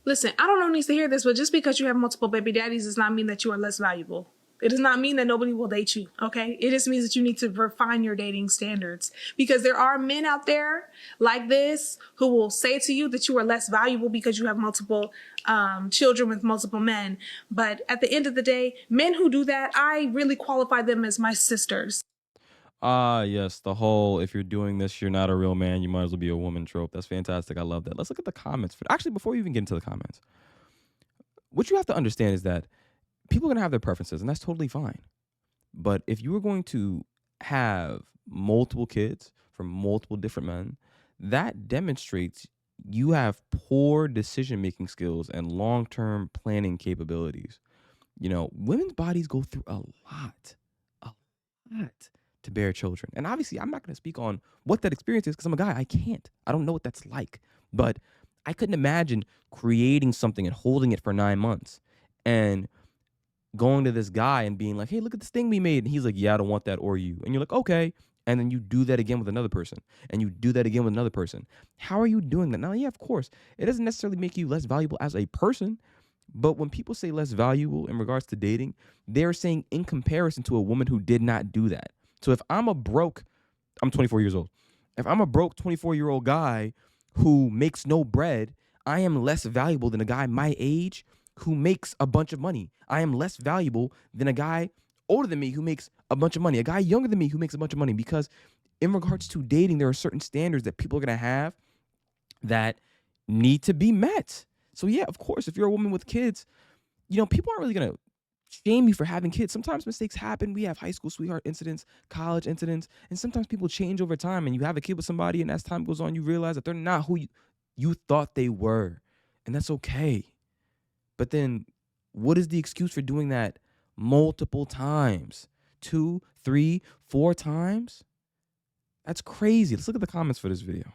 Listen, I don't know who needs to hear this, but just because you have multiple baby daddies does not mean that you are less valuable. It does not mean that nobody will date you, okay? It just means that you need to refine your dating standards, because there are men out there like this who will say to you that you are less valuable because you have multiple children with multiple men. But at the end of the day, men who do that, I really qualify them as my sisters. Yes, the whole if you're doing this, you're not a real man, you might as well be a woman trope. That's fantastic. I love that. Let's look at the comments. Actually, before we even get into the comments, what you have to understand is that people are going to have their preferences, and that's totally fine. But if you were going to have multiple kids from multiple different men, that demonstrates you have poor decision-making skills and long-term planning capabilities. You know, women's bodies go through a lot to bear children. And obviously, I'm not going to speak on what that experience is because I'm a guy. I can't. I don't know what that's like. But I couldn't imagine creating something and holding it for 9 months and going to this guy and being like, hey, look at this thing we made. And he's like, yeah, I don't want that or you. And you're like, okay. And then you do that again with another person. And you do that again with another person. How are you doing that? Now, yeah, of course, it doesn't necessarily make you less valuable as a person. But when people say less valuable in regards to dating, they're saying in comparison to a woman who did not do that. So if I'm I'm 24 years old. If I'm a broke 24-year-old guy who makes no bread, I am less valuable than a guy my age who makes a bunch of money. I am less valuable than a guy older than me who makes a bunch of money, a guy younger than me who makes a bunch of money, because in regards to dating, there are certain standards that people are going to have that need to be met. So yeah, of course, if you're a woman with kids, you know, people aren't really going to shame you for having kids. Sometimes mistakes happen. We have high school sweetheart incidents, college incidents, and sometimes people change over time, and you have a kid with somebody, and as time goes on, you realize that they're not who you thought they were, and that's okay. But then what is the excuse for doing that multiple times? 2, 3, 4 times? That's crazy. Let's look at the comments for this video.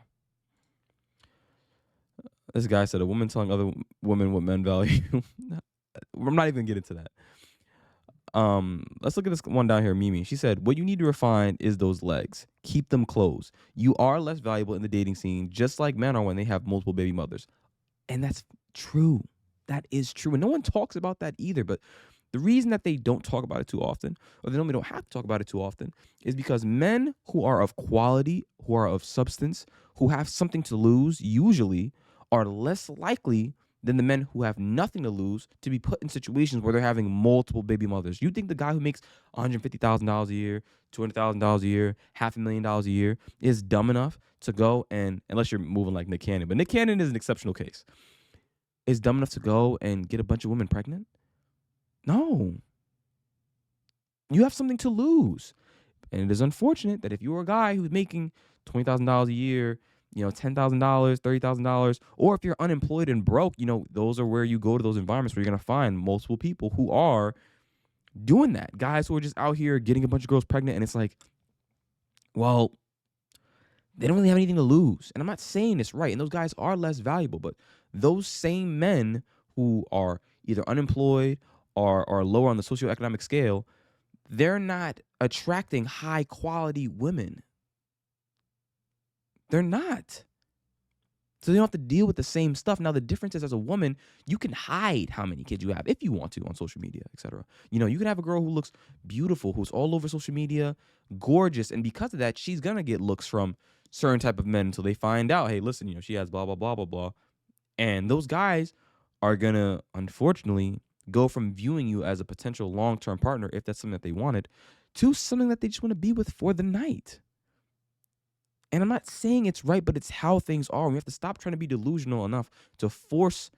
This guy said, a woman telling other women what men value. I'm not even gonna get into that. Let's look at this one down here, Mimi. She said, what you need to refine is those legs. Keep them closed. You are less valuable in the dating scene, just like men are when they have multiple baby mothers. And that's true. That is true. And no one talks about that either. But the reason that they don't talk about it too often, or they normally don't have to talk about it too often, is because men who are of quality, who are of substance, who have something to lose, usually are less likely than the men who have nothing to lose to be put in situations where they're having multiple baby mothers. You think the guy who makes $150,000 a year, $200,000 a year, $500,000 a year is dumb enough to go and, unless you're moving like Nick Cannon, but Nick Cannon is an exceptional case, is dumb enough to go and get a bunch of women pregnant? No. You have something to lose. And it is unfortunate that if you're a guy who's making $20,000 a year, you know, $10,000, $30,000, or if you're unemployed and broke, you know, those are where you go to those environments where you're going to find multiple people who are doing that. Guys who are just out here getting a bunch of girls pregnant. And it's like, well, they don't really have anything to lose. And I'm not saying this right. And those guys are less valuable. But those same men who are either unemployed or are lower on the socioeconomic scale, they're not attracting high quality women. They're not. So they don't have to deal with the same stuff. Now, the difference is, as a woman, you can hide how many kids you have if you want to on social media, etc. You know, you can have a girl who looks beautiful, who's all over social media, gorgeous. And because of that, she's going to get looks from certain type of men until they find out, hey, listen, you know, she has blah, blah, blah, blah, blah. And those guys are going to, unfortunately, go from viewing you as a potential long-term partner, if that's something that they wanted, to something that they just want to be with for the night. And I'm not saying it's right, but it's how things are. We have to stop trying to be delusional enough to force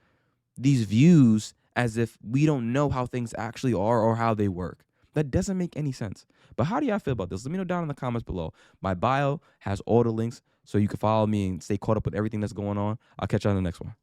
these views as if we don't know how things actually are or how they work. That doesn't make any sense. But how do y'all feel about this? Let me know down in the comments below. My bio has all the links so you can follow me and stay caught up with everything that's going on. I'll catch you on the next one.